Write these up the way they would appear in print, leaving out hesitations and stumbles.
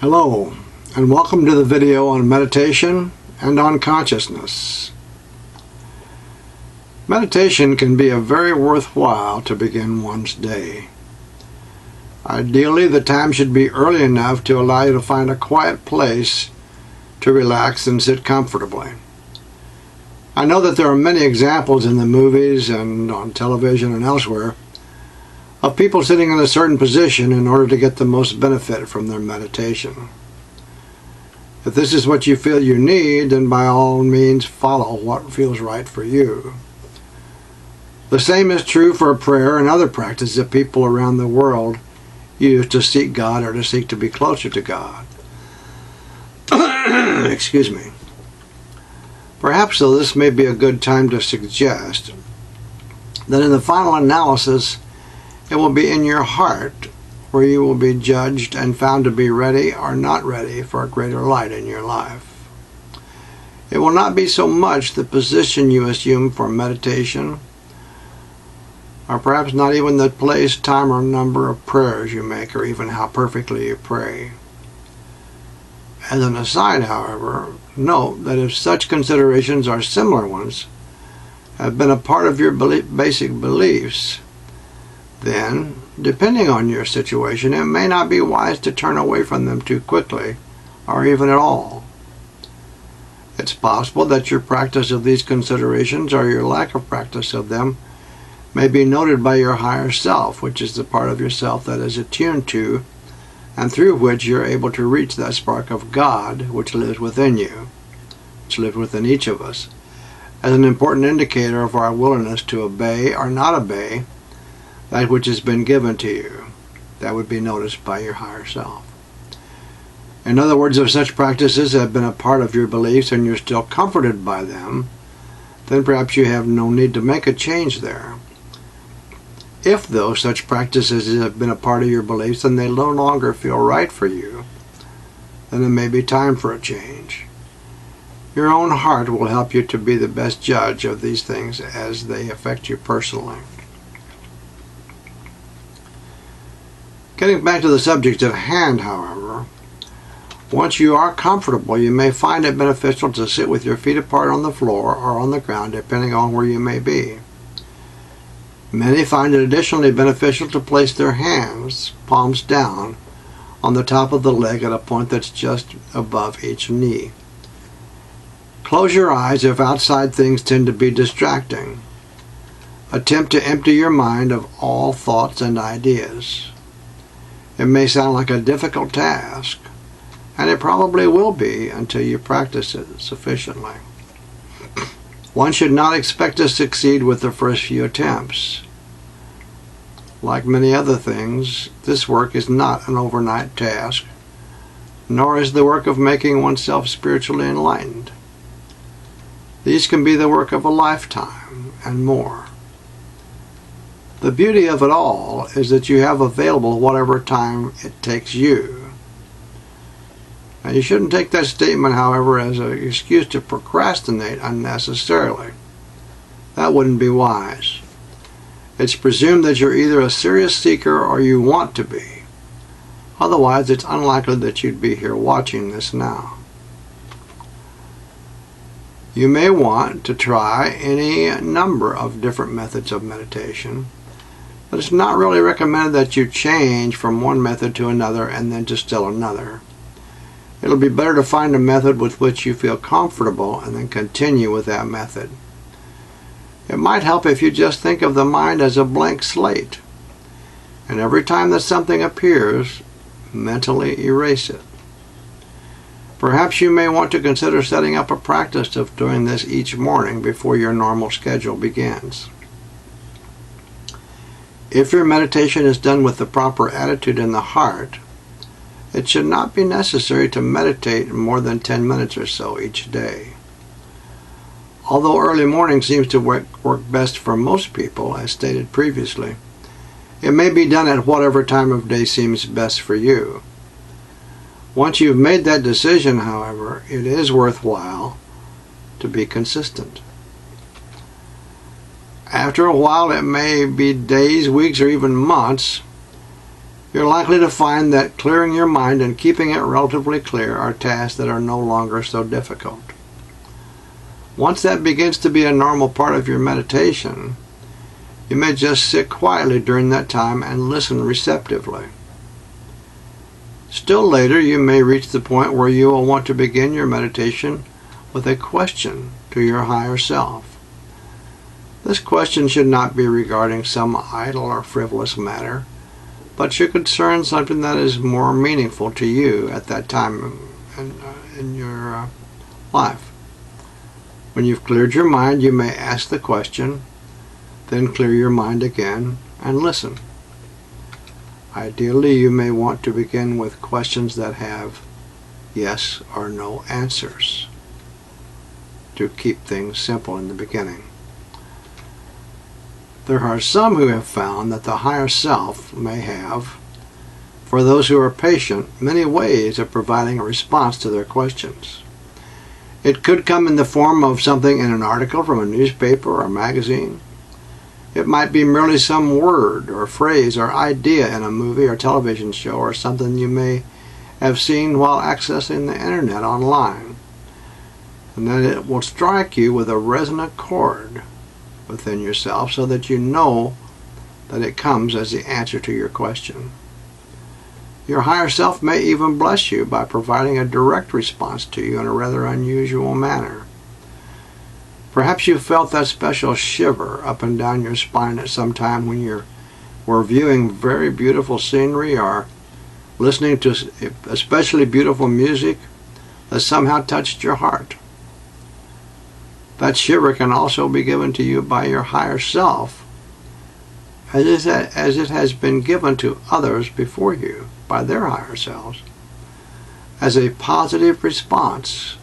Hello, and welcome to the video on meditation and on consciousness. Meditation can be a very worthwhile to begin one's day. Ideally, the time should be early enough to allow you to find a quiet place to relax and sit comfortably. I know that there are many examples in the movies and on television and elsewhere of people sitting in a certain position in order to get the most benefit from their meditation. If this is what you feel you need, then by all means follow what feels right for you. The same is true for prayer and other practices that people around the world use to seek God or to seek to be closer to God. Excuse me. Perhaps, though, this may be a good time to suggest that in the final analysis, it will be in your heart where you will be judged and found to be ready or not ready for a greater light in your life. It will not be so much the position you assume for meditation, or perhaps not even the place, time, or number of prayers you make, or even how perfectly you pray. As an aside, however, note that if such considerations or similar ones have been a part of your basic beliefs, then, depending on your situation, it may not be wise to turn away from them too quickly, or even at all. It's possible that your practice of these considerations, or your lack of practice of them, may be noted by your higher self, which is the part of yourself that is attuned to, and through which you're able to reach that spark of God which lives within you, which lives within each of us, as an important indicator of our willingness to obey or not obey that which has been given to you. That would be noticed by your higher self. In other words, if such practices have been a part of your beliefs and you're still comforted by them, then perhaps you have no need to make a change there. If, though, such practices have been a part of your beliefs and they no longer feel right for you, then it may be time for a change. Your own heart will help you to be the best judge of these things as they affect you personally. Getting back to the subject at hand, however, once you are comfortable, you may find it beneficial to sit with your feet apart on the floor or on the ground, depending on where you may be. Many find it additionally beneficial to place their hands, palms down, on the top of the leg at a point that's just above each knee. Close your eyes if outside things tend to be distracting. Attempt to empty your mind of all thoughts and ideas. It may sound like a difficult task, and it probably will be until you practice it sufficiently. One should not expect to succeed with the first few attempts. Like many other things, this work is not an overnight task, nor is the work of making oneself spiritually enlightened. These can be the work of a lifetime and more. The beauty of it all is that you have available whatever time it takes you. Now, you shouldn't take that statement, however, as an excuse to procrastinate unnecessarily. That wouldn't be wise. It's presumed that you're either a serious seeker or you want to be. Otherwise, it's unlikely that you'd be here watching this now. You may want to try any number of different methods of meditation, but it's not really recommended that you change from one method to another and then to still another. It'll be better to find a method with which you feel comfortable and then continue with that method. It might help if you just think of the mind as a blank slate, and every time that something appears, mentally erase it. Perhaps you may want to consider setting up a practice of doing this each morning before your normal schedule begins. If your meditation is done with the proper attitude in the heart, it should not be necessary to meditate more than 10 minutes or so each day. Although early morning seems to work best for most people, as stated previously, it may be done at whatever time of day seems best for you. Once you've made that decision, however, it is worthwhile to be consistent. After a while, it may be days, weeks, or even months, You're likely to find that clearing your mind and keeping it relatively clear are tasks that are no longer so difficult. Once that begins to be a normal part of your meditation, you may just sit quietly during that time and listen receptively. Still later, you may reach the point where you will want to begin your meditation with a question to your higher self. This question should not be regarding some idle or frivolous matter, but should concern something that is more meaningful to you at that time in your life. When you've cleared your mind, you may ask the question, then clear your mind again and listen. Ideally, you may want to begin with questions that have yes or no answers to keep things simple in the beginning. There are some who have found that the higher self may have, for those who are patient, many ways of providing a response to their questions. It could come in the form of something in an article from a newspaper or magazine. It might be merely some word or phrase or idea in a movie or television show, or something you may have seen while accessing the internet online. And then it will strike you with a resonant chord within yourself so that you know that it comes as the answer to your question. Your higher self may even bless you by providing a direct response to you in a rather unusual manner. Perhaps you felt that special shiver up and down your spine at some time when you were viewing very beautiful scenery or listening to especially beautiful music that somehow touched your heart. That shiver can also be given to you by your higher self, as it has been given to others before you by their higher selves, as a positive response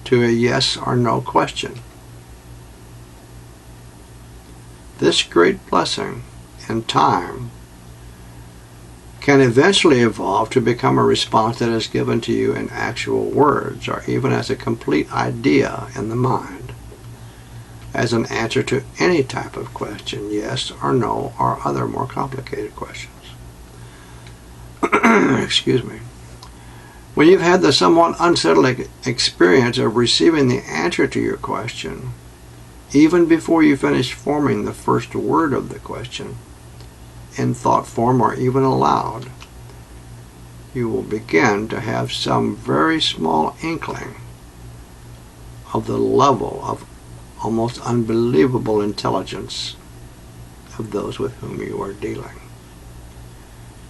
to a yes or no question. This great blessing in time can eventually evolve to become a response that is given to you in actual words, or even as a complete idea in the mind, as an answer to any type of question, yes or no, or other more complicated questions. Excuse me. When you've had the somewhat unsettling experience of receiving the answer to your question, even before you finish forming the first word of the question, in thought form or even aloud, you will begin to have some very small inkling of the level of almost unbelievable intelligence of those with whom you are dealing.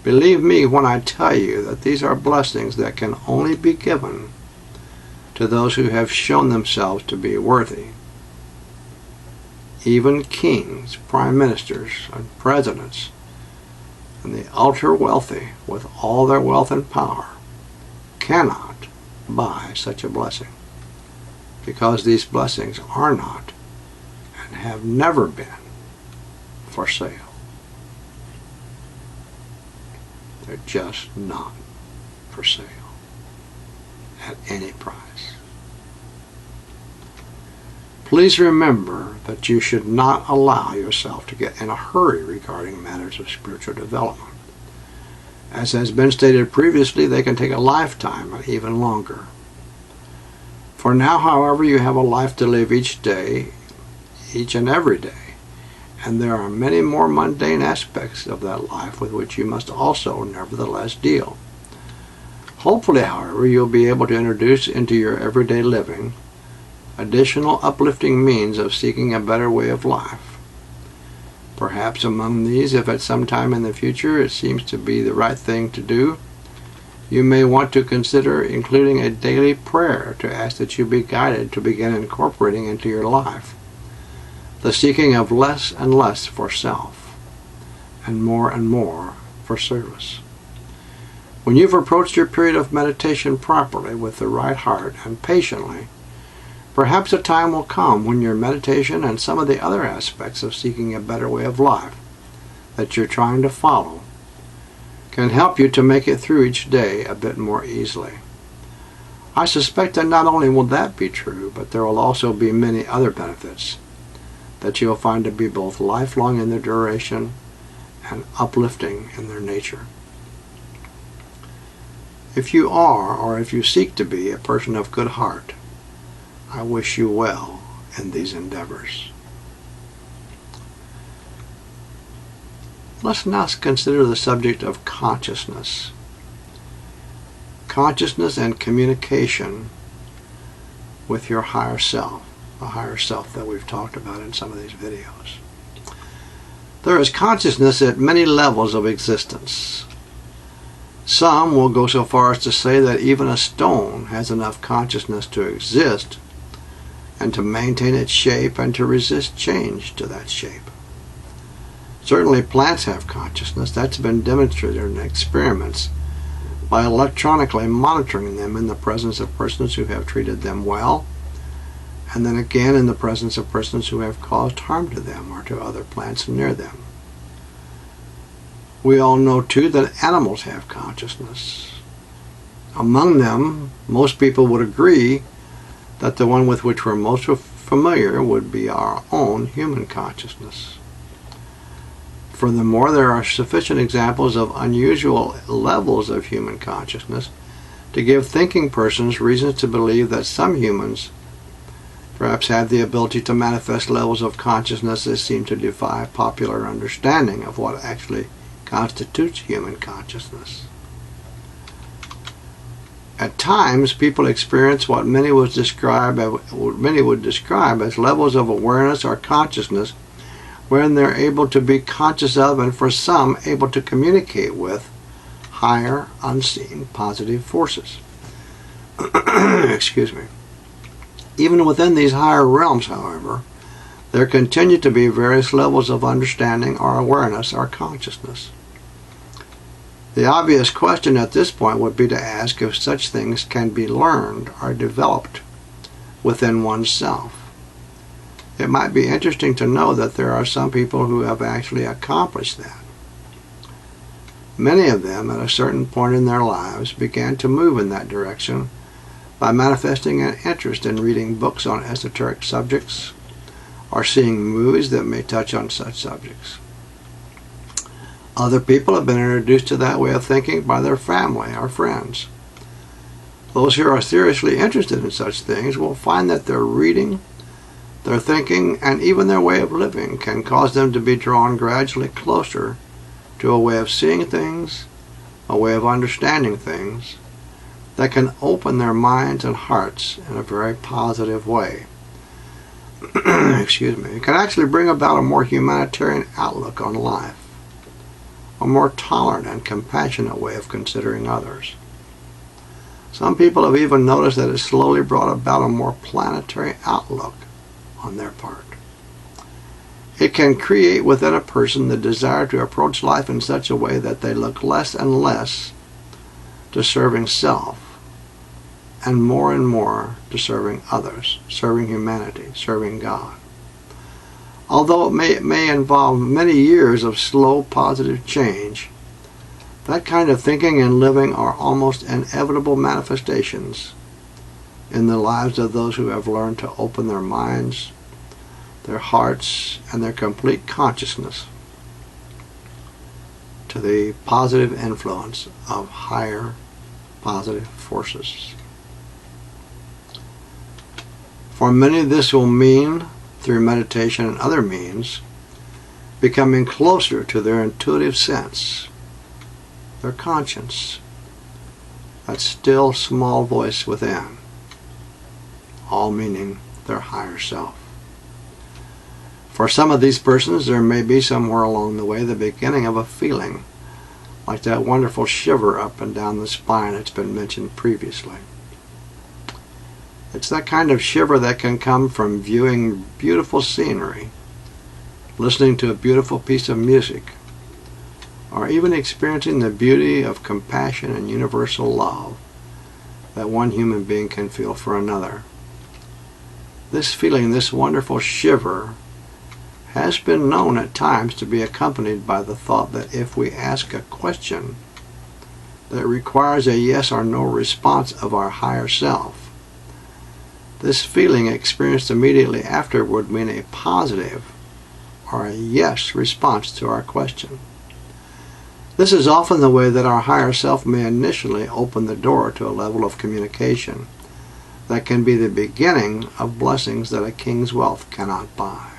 Believe me when I tell you that these are blessings that can only be given to those who have shown themselves to be worthy. Even kings, prime ministers, and presidents, and the ultra-wealthy, with all their wealth and power, cannot buy such a blessing, because these blessings are not and have never been for sale. They're just not for sale at any price. Please remember that you should not allow yourself to get in a hurry regarding matters of spiritual development. As has been stated previously, they can take a lifetime or even longer. For now, however, you have a life to live each day, each and every day, and there are many more mundane aspects of that life with which you must also nevertheless deal. Hopefully, however, you'll be able to introduce into your everyday living additional uplifting means of seeking a better way of life. Perhaps among these, if at some time in the future it seems to be the right thing to do, you may want to consider including a daily prayer to ask that you be guided to begin incorporating into your life the seeking of less and less for self and more for service. When you've approached your period of meditation properly with the right heart and patiently, perhaps a time will come when your meditation and some of the other aspects of seeking a better way of life that you're trying to follow can help you to make it through each day a bit more easily. I suspect that not only will that be true, but there will also be many other benefits that you'll find to be both lifelong in their duration and uplifting in their nature. If you are, or if you seek to be, a person of good heart, I wish you well in these endeavors. Let's now consider the subject of consciousness. Consciousness and communication with your higher self, the higher self that we've talked about in some of these videos. There is consciousness at many levels of existence. Some will go so far as to say that even a stone has enough consciousness to exist and to maintain its shape and to resist change to that shape. Certainly plants have consciousness. That's been demonstrated in experiments by electronically monitoring them in the presence of persons who have treated them well, and then again in the presence of persons who have caused harm to them or to other plants near them. We all know too that animals have consciousness. Among them, most people would agree that the one with which we're most familiar would be our own human consciousness. Furthermore, there are sufficient examples of unusual levels of human consciousness to give thinking persons reasons to believe that some humans perhaps have the ability to manifest levels of consciousness that seem to defy popular understanding of what actually constitutes human consciousness. At times, people experience what many would describe as levels of awareness or consciousness, wherein they're able to be conscious of, and for some, able to communicate with higher, unseen, positive forces. Excuse me. Even within these higher realms, however, there continue to be various levels of understanding or awareness or consciousness. The obvious question at this point would be to ask if such things can be learned or developed within oneself. It might be interesting to know that there are some people who have actually accomplished that. Many of them, at a certain point in their lives, began to move in that direction by manifesting an interest in reading books on esoteric subjects or seeing movies that may touch on such subjects. Other people have been introduced to that way of thinking by their family or friends. Those who are seriously interested in such things will find that their reading, their thinking, and even their way of living can cause them to be drawn gradually closer to a way of seeing things, a way of understanding things, that can open their minds and hearts in a very positive way. Excuse me. It can actually bring about a more humanitarian outlook on life, a more tolerant and compassionate way of considering others. Some people have even noticed that it slowly brought about a more planetary outlook on their part. It can create within a person the desire to approach life in such a way that they look less and less to serving self and more to serving others, serving humanity, serving God. Although it may involve many years of slow positive change, that kind of thinking and living are almost inevitable manifestations in the lives of those who have learned to open their minds, their hearts, and their complete consciousness to the positive influence of higher positive forces. For many, this will mean, through meditation and other means, becoming closer to their intuitive sense, their conscience, that still small voice within, all meaning their higher self. For some of these persons, there may be somewhere along the way the beginning of a feeling, like that wonderful shiver up and down the spine that's been mentioned previously. It's that kind of shiver that can come from viewing beautiful scenery, listening to a beautiful piece of music, or even experiencing the beauty of compassion and universal love that one human being can feel for another. This feeling, this wonderful shiver, has been known at times to be accompanied by the thought that if we ask a question that requires a yes or no response of our higher self, this feeling experienced immediately after would mean a positive or a yes response to our question. This is often the way that our higher self may initially open the door to a level of communication that can be the beginning of blessings that a king's wealth cannot buy.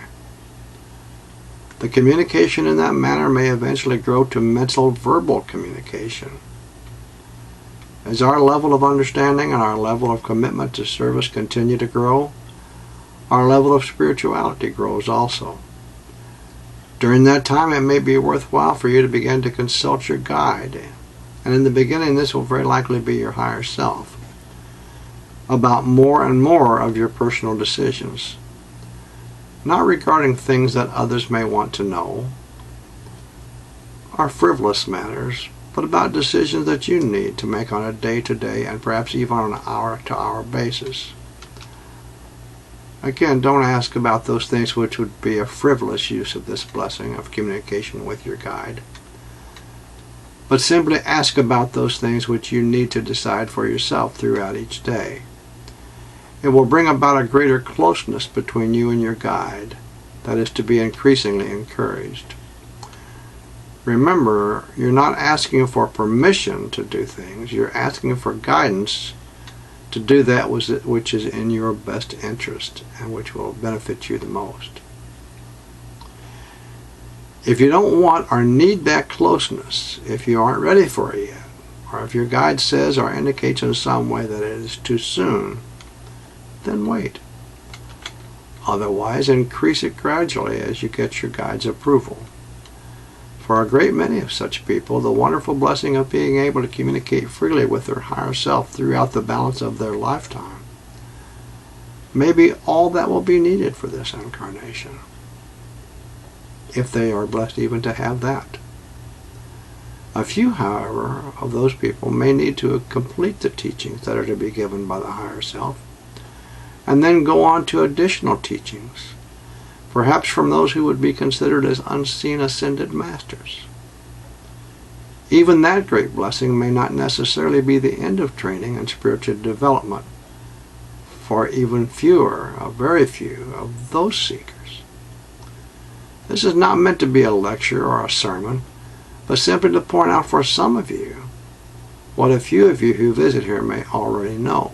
The communication in that manner may eventually grow to mental verbal communication. As our level of understanding and our level of commitment to service continue to grow, our level of spirituality grows also. During that time, it may be worthwhile for you to begin to consult your guide, and in the beginning this will very likely be your higher self, about more and more of your personal decisions, not regarding things that others may want to know, or frivolous matters, but about decisions that you need to make on a day-to-day and perhaps even on an hour-to-hour basis. Again, don't ask about those things which would be a frivolous use of this blessing of communication with your guide, but simply ask about those things which you need to decide for yourself throughout each day. It will bring about a greater closeness between you and your guide that is to be increasingly encouraged. Remember, you're not asking for permission to do things, you're asking for guidance to do that which is in your best interest and which will benefit you the most. If you don't want or need that closeness, if you aren't ready for it yet, or if your guide says or indicates in some way that it is too soon, then wait. Otherwise, increase it gradually as you get your guide's approval. For a great many of such people, the wonderful blessing of being able to communicate freely with their higher self throughout the balance of their lifetime may be all that will be needed for this incarnation, if they are blessed even to have that. A few, however, of those people may need to complete the teachings that are to be given by the higher self, and then go on to additional teachings, perhaps from those who would be considered as unseen ascended masters. Even that great blessing may not necessarily be the end of training and spiritual development for even fewer, very few, of those seekers. This is not meant to be a lecture or a sermon, but simply to point out for some of you what a few of you who visit here may already know.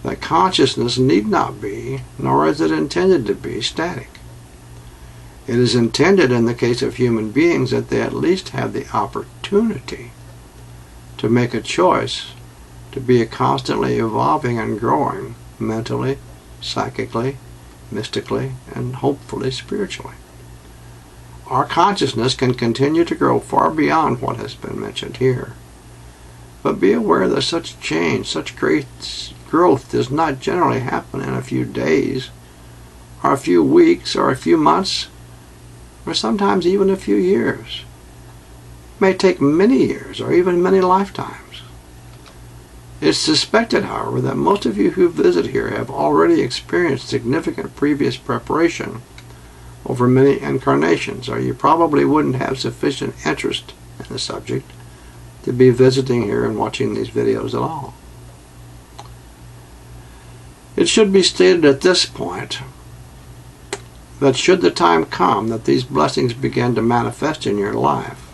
That consciousness need not be, nor is it intended to be, static. It is intended in the case of human beings that they at least have the opportunity to make a choice to be constantly evolving and growing mentally, psychically, mystically, and hopefully spiritually. Our consciousness can continue to grow far beyond what has been mentioned here. But be aware that such change, such great growth does not generally happen in a few days, or a few weeks, or a few months, or sometimes even a few years. It may take many years, or even many lifetimes. It's suspected, however, that most of you who visit here have already experienced significant previous preparation over many incarnations, or you probably wouldn't have sufficient interest in the subject to be visiting here and watching these videos at all. It should be stated at this point that should the time come that these blessings begin to manifest in your life,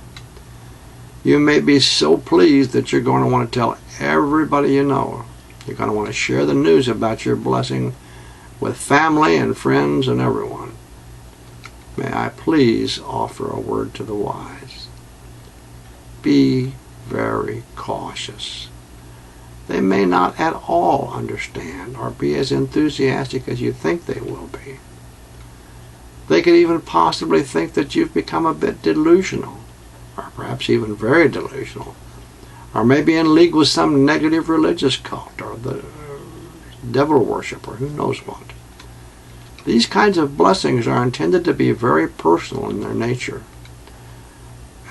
you may be so pleased that you're going to want to tell everybody you know. You're going to want to share the news about your blessing with family and friends and everyone. May I please offer a word to the wise. Be very cautious. They may not at all understand or be as enthusiastic as you think they will be. They could even possibly think that you've become a bit delusional, or perhaps even very delusional, or maybe in league with some negative religious cult or the devil worship or who knows what. These kinds of blessings are intended to be very personal in their nature,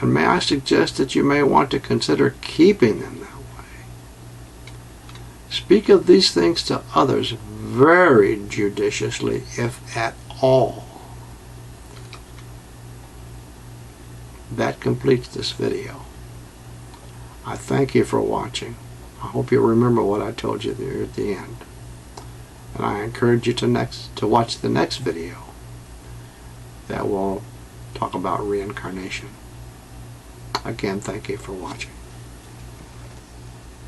and may I suggest that you may want to consider keeping them that way. Speak of these things to others very judiciously, if at all. That completes this video. I thank you for watching. I hope you'll remember what I told you there at the end. And I encourage you to watch the next video that will talk about reincarnation. Again, thank you for watching.